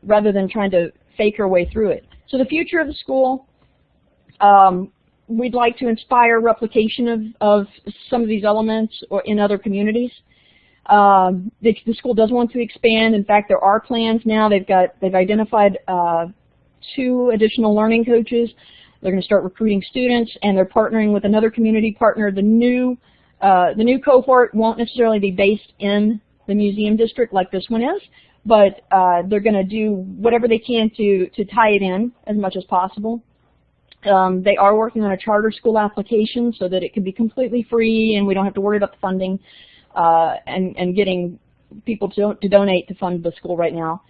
rather than trying to fake her way through it. So the future of the school, we'd like to inspire replication of some of these elements or in other communities. The school does want to expand. In fact, there are plans now. They've identified 2 additional learning coaches. They're going to start recruiting students, and they're partnering with another community partner. The new cohort won't necessarily be based in the museum district like this one is, but they're going to do whatever they can to tie it in as much as possible. They are working on a charter school application so that it can be completely free and we don't have to worry about the funding and getting people to donate to fund the school right now.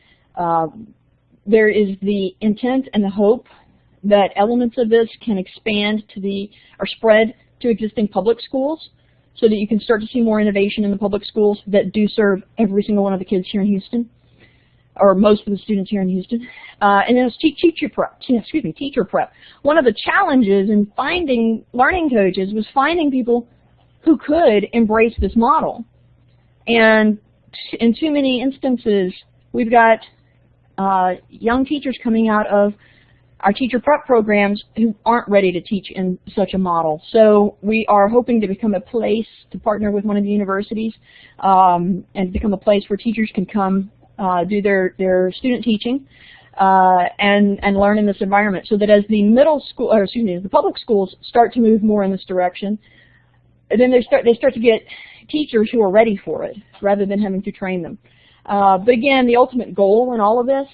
There is the intent and the hope that elements of this can expand to or spread to existing public schools so that you can start to see more innovation in the public schools that do serve every single one of the kids here in Houston, or most of the students here in Houston. And then it's teacher prep. One of the challenges in finding learning coaches was finding people who could embrace this model. And in too many instances, we've got young teachers coming out of our teacher prep programs who aren't ready to teach in such a model. So we are hoping to become a place to partner with one of the universities and become a place where teachers can come do their student teaching. and learn in this environment, so that as the as the public schools start to move more in this direction, then they start to get teachers who are ready for it, rather than having to train them. But again, the ultimate goal in all of this,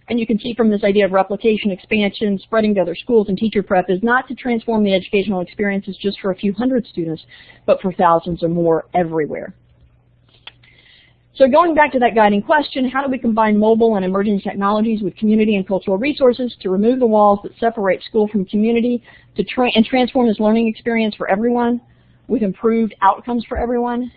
and you can see from this idea of replication, expansion, spreading to other schools, and teacher prep, is not to transform the educational experiences just for a few hundred students, but for thousands or more everywhere. So going back to that guiding question, how do we combine mobile and emerging technologies with community and cultural resources to remove the walls that separate school from community and transform this learning experience for everyone with improved outcomes for everyone?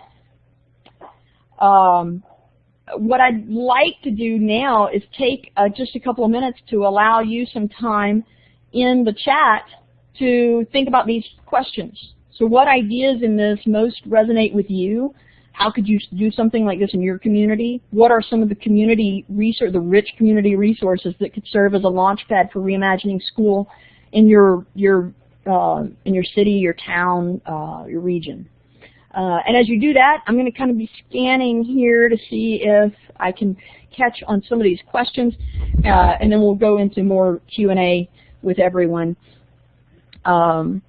What I'd like to do now is take just a couple of minutes to allow you some time in the chat to think about these questions. So what ideas in this most resonate with you? How could you do something like this in your community? What are some of the the rich community resources that could serve as a launch pad for reimagining school in your city, your town, your region? And as you do that, I'm going to kind of be scanning here to see if I can catch on some of these questions, and then we'll go into more Q&A with everyone. Let's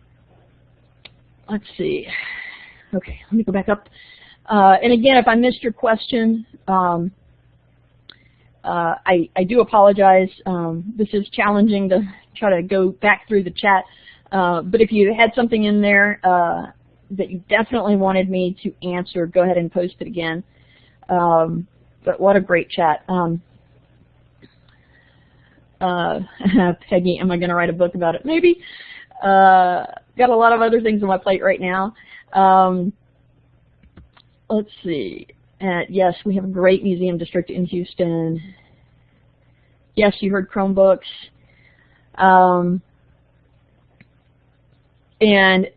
see. Okay, let me go back up. And again, if I missed your question, I do apologize. This is challenging to try to go back through the chat. But if you had something in there that you definitely wanted me to answer, go ahead and post it again. But what a great chat. Peggy, am I going to write a book about it? Maybe. Got a lot of other things on my plate right now. Let's see. Yes, we have a great museum district in Houston. Yes, you heard Chromebooks. And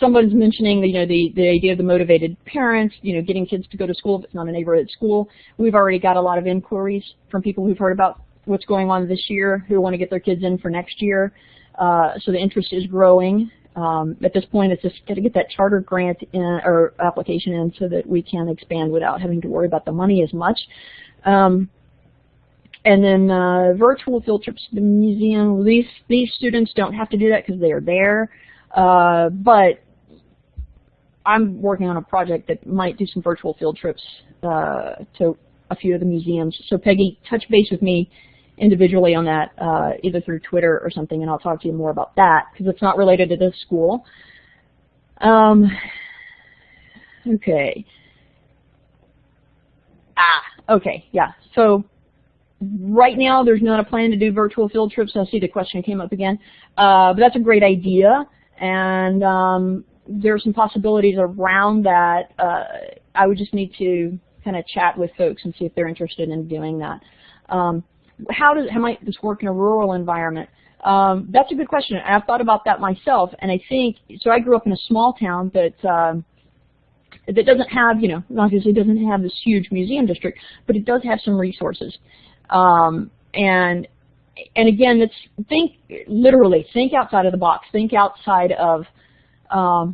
someone's mentioning, the idea of the motivated parents, getting kids to go to school if it's not a neighborhood school. We've already got a lot of inquiries from people who've heard about what's going on this year, who want to get their kids in for next year. So the interest is growing. At this point, it's just got to get that charter grant in, or application in, so that we can expand without having to worry about the money as much. And then virtual field trips to the museum. These students don't have to do that because they are there. But I'm working on a project that might do some virtual field trips to a few of the museums. So Peggy, touch base with me individually on that, either through Twitter or something, and I'll talk to you more about that, because it's not related to this school. Okay. Okay, yeah. So right now there's not a plan to do virtual field trips. I see the question came up again. But that's a great idea, and there are some possibilities around that. I would just need to kind of chat with folks and see if they're interested in doing that. How might this work in a rural environment? That's a good question. I've thought about that myself, and I think, so I grew up in a small town that doesn't have, obviously doesn't have this huge museum district, but it does have some resources. And again, literally think outside of the box. Think outside of go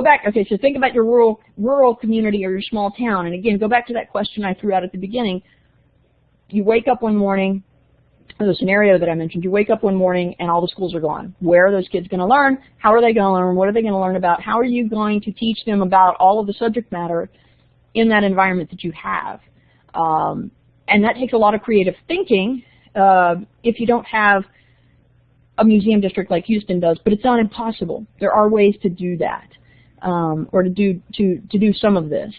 back, okay, so think about your rural community or your small town, and again, go back to that question I threw out at the beginning. You wake up one morning, the scenario that I mentioned, you wake up one morning and all the schools are gone. Where are those kids going to learn? How are they going to learn? What are they going to learn about? How are you going to teach them about all of the subject matter in that environment that you have? And that takes a lot of creative thinking if you don't have a museum district like Houston does, but it's not impossible. There are ways to do that, or to do some of this.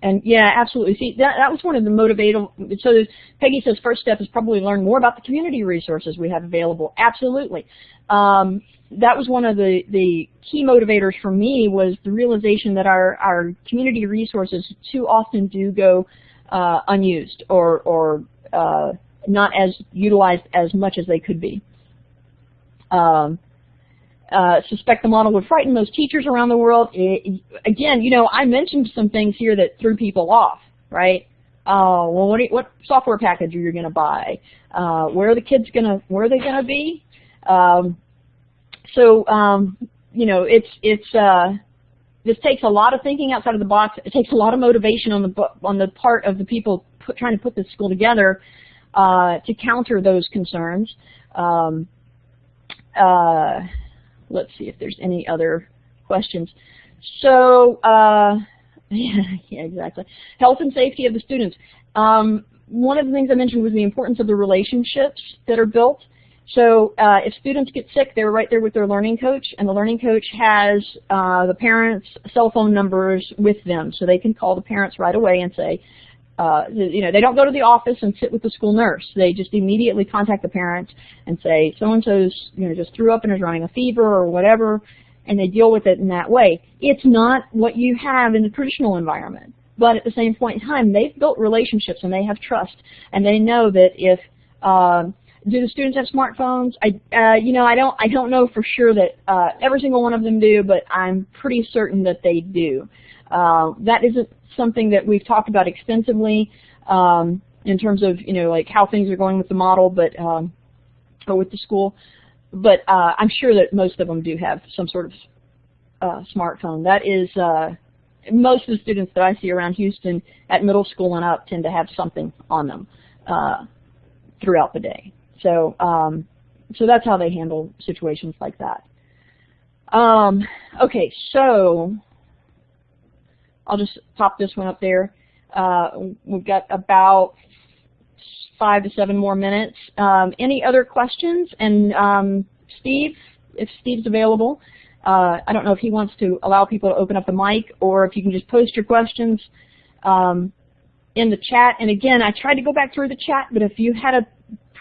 And yeah, absolutely. See, that was one of the motivating. So Peggy says first step is probably learn more about the community resources we have available. Absolutely. That was one of the key motivators for me, was the realization that our community resources too often do go unused, or not as utilized as much as they could be. Suspect the model would frighten most teachers around the world. Again, I mentioned some things here that threw people off, right? Well, what software package are you going to buy? Where are the kids where are they going to be? this takes a lot of thinking outside of the box. It takes a lot of motivation on the part of the people trying to put this school together to counter those concerns. Let's see if there's any other questions. So, yeah, exactly. Health and safety of the students. One of the things I mentioned was the importance of the relationships that are built. So if students get sick, they're right there with their learning coach, and the learning coach has the parents' cell phone numbers with them, so they can call the parents right away and say, they don't go to the office and sit with the school nurse. They just immediately contact the parents and say, so-and-so's just threw up and is running a fever or whatever, and they deal with it in that way. It's not what you have in the traditional environment, but at the same point in time, they've built relationships and they have trust, and they know that if do the students have smartphones? I don't know for sure that every single one of them do, but I'm pretty certain that they do. That isn't something that we've talked about extensively in terms of like how things are going with the model, but or with the school. But I'm sure that most of them do have some sort of smartphone. That is most of the students that I see around Houston at middle school and up tend to have something on them throughout the day. So, so that's how they handle situations like that. Okay, so I'll just pop this one up there. We've got about 5 to 7 more minutes. Any other questions? And Steve, if Steve's available, I don't know if he wants to allow people to open up the mic, or if you can just post your questions in the chat. And again, I tried to go back through the chat, but if you had a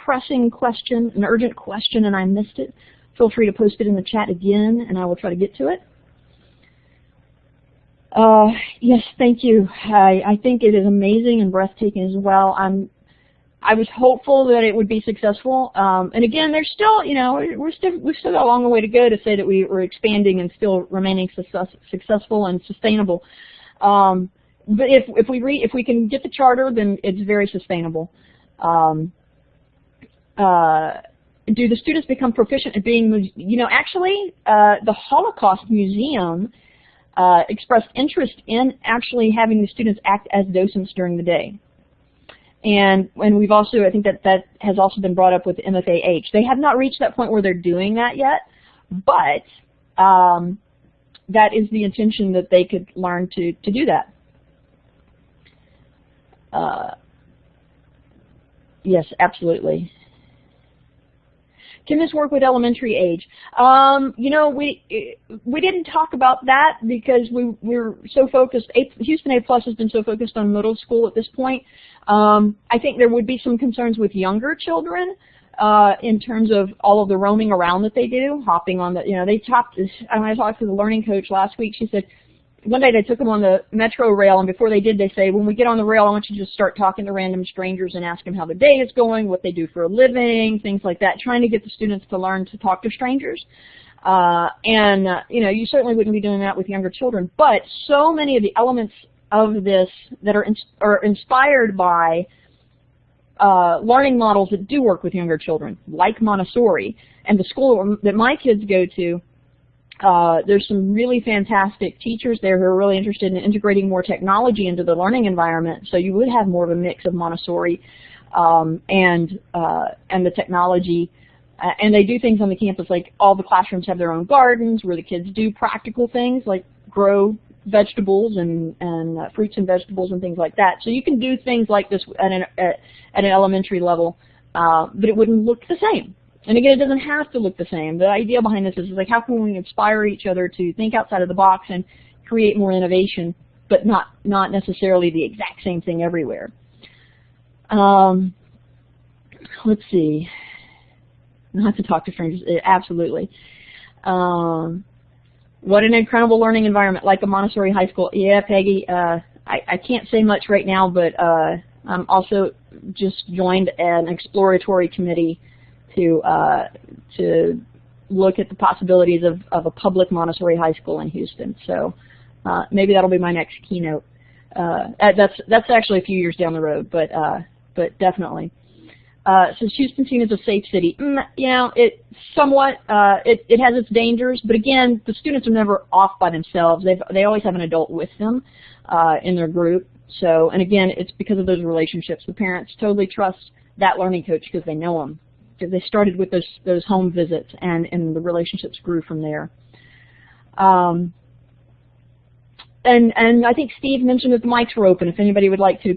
pressing question, an urgent question, and I missed it, feel free to post it in the chat again, and I will try to get to it. Yes, thank you. I think it is amazing and breathtaking as well. I was hopeful that it would be successful, and again, there's still, we've still got a long way to go to say that we were expanding and still remaining successful and sustainable. But if we can get the charter, then it's very sustainable. Do the students become proficient at being, actually, the Holocaust Museum expressed interest in actually having the students act as docents during the day. And we've also, I think that has also been brought up with MFAH. They have not reached that point where they're doing that yet, but that is the intention, that they could learn to do that. Yes, absolutely. Can this work with elementary age? We didn't talk about that because we're so focused. Houston A+ has been so focused on middle school at this point. I think there would be some concerns with younger children in terms of all of the roaming around that they do, hopping on the. When I talked to the learning coach last week, she said, one day they took them on the metro rail, and before they did, they say, when we get on the rail, I want you to just start talking to random strangers and ask them how their day is going, what they do for a living, things like that, trying to get the students to learn to talk to strangers. You certainly wouldn't be doing that with younger children, but so many of the elements of this that are inspired by learning models that do work with younger children, like Montessori, and the school that my kids go to, there's some really fantastic teachers there who are really interested in integrating more technology into the learning environment. So you would have more of a mix of Montessori and the technology. And they do things on the campus, like all the classrooms have their own gardens where the kids do practical things like grow vegetables and fruits and vegetables and things like that. So you can do things like this at an elementary level, but it wouldn't look the same. And again, it doesn't have to look the same. The idea behind this is like, how can we inspire each other to think outside of the box and create more innovation, but not necessarily the exact same thing everywhere. Let's see. Not to talk to strangers, absolutely. What an incredible learning environment, like a Montessori high school. Yeah, Peggy, I can't say much right now, but I'm also just joined an exploratory committee to look at the possibilities of a public Montessori high school in Houston. So maybe that'll be my next keynote. That's actually a few years down the road, but definitely. Since Houston seen as a safe city, it somewhat it has its dangers, but again, the students are never off by themselves. They always have an adult with them in their group. So, and again, it's because of those relationships. The parents totally trust that learning coach because they know them, because they started with those home visits, and the relationships grew from there. And I think Steve mentioned that the mics were open. If anybody would like to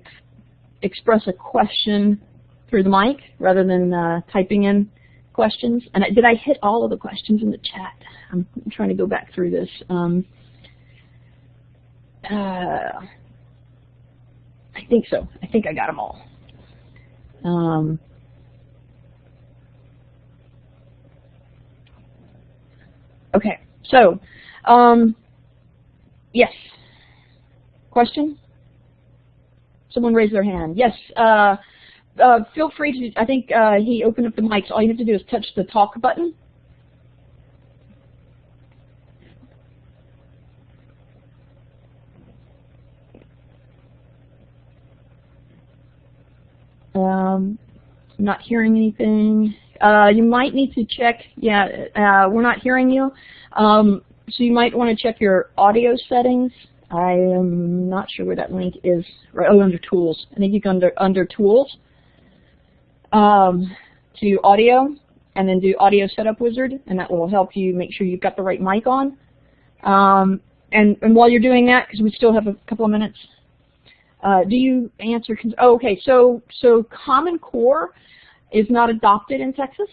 express a question through the mic rather than typing in questions. And did I hit all of the questions in the chat? I'm trying to go back through this. I think so. I think I got them all. Okay, so yes. Question? Someone raised their hand. Yes. Feel free to, I think he opened up the mics. All you have to do is touch the talk button. Not hearing anything. You might need to check, we're not hearing you. So you might want to check your audio settings. I am not sure where that link is. Right, under Tools. I think you go under Tools. To audio, and then do Audio Setup Wizard, and that will help you make sure you've got the right mic on. And while you're doing that, because we still have a couple of minutes, do you answer? Oh, okay. So Common Core is not adopted in Texas.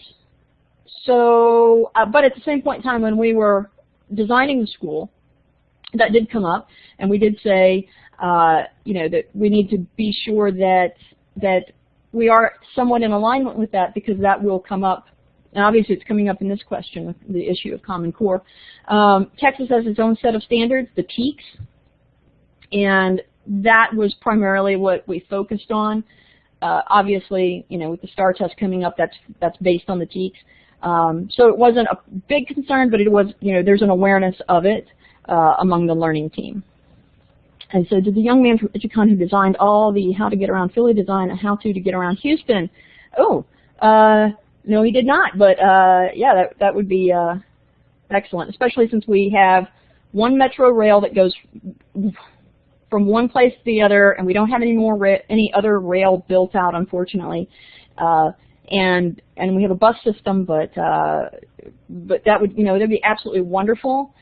So, but at the same point in time when we were designing the school, that did come up, and we did say, that we need to be sure that we are somewhat in alignment with that, because that will come up, and obviously it's coming up in this question with the issue of Common Core. Texas has its own set of standards, the TEKS, and that was primarily what we focused on. Obviously, with the STAR test coming up, that's based on the TEKS. So it wasn't a big concern, but it was, there's an awareness of it among the learning team. And so did the young man from Ichicon who designed all the How to Get Around Philly design a how-to get around Houston? Oh, no, he did not. But yeah, that would be excellent, especially since we have one metro rail that goes from one place to the other, and we don't have any other rail built out, unfortunately. And we have a bus system, but that would, that'd be absolutely wonderful.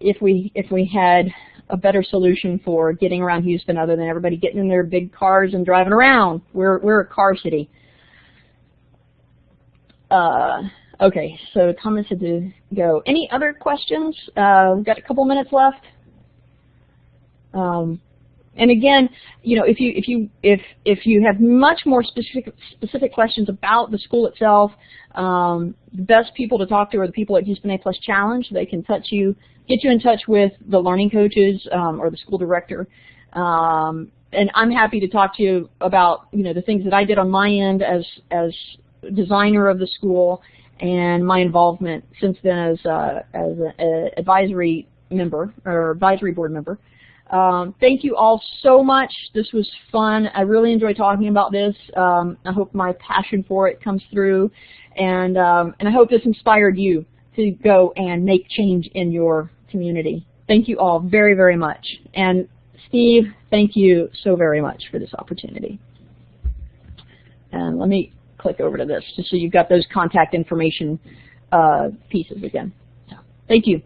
If we had a better solution for getting around Houston other than everybody getting in their big cars and driving around. We're a car city. Okay, so Thomas had to go. Any other questions? We've got a couple minutes left. And again, if you have much more specific questions about the school itself, the best people to talk to are the people at Houston A+ Challenge. They can get you in touch with the learning coaches or the school director. And I'm happy to talk to you about the things that I did on my end as designer of the school, and my involvement since then as an advisory member or advisory board member. Thank you all so much. This was fun. I really enjoyed talking about this. I hope my passion for it comes through, and I hope this inspired you to go and make change in your community. Thank you all very, very much. And Steve, thank you so very much for this opportunity. And let me click over to this just so you've got those contact information pieces again. So, thank you.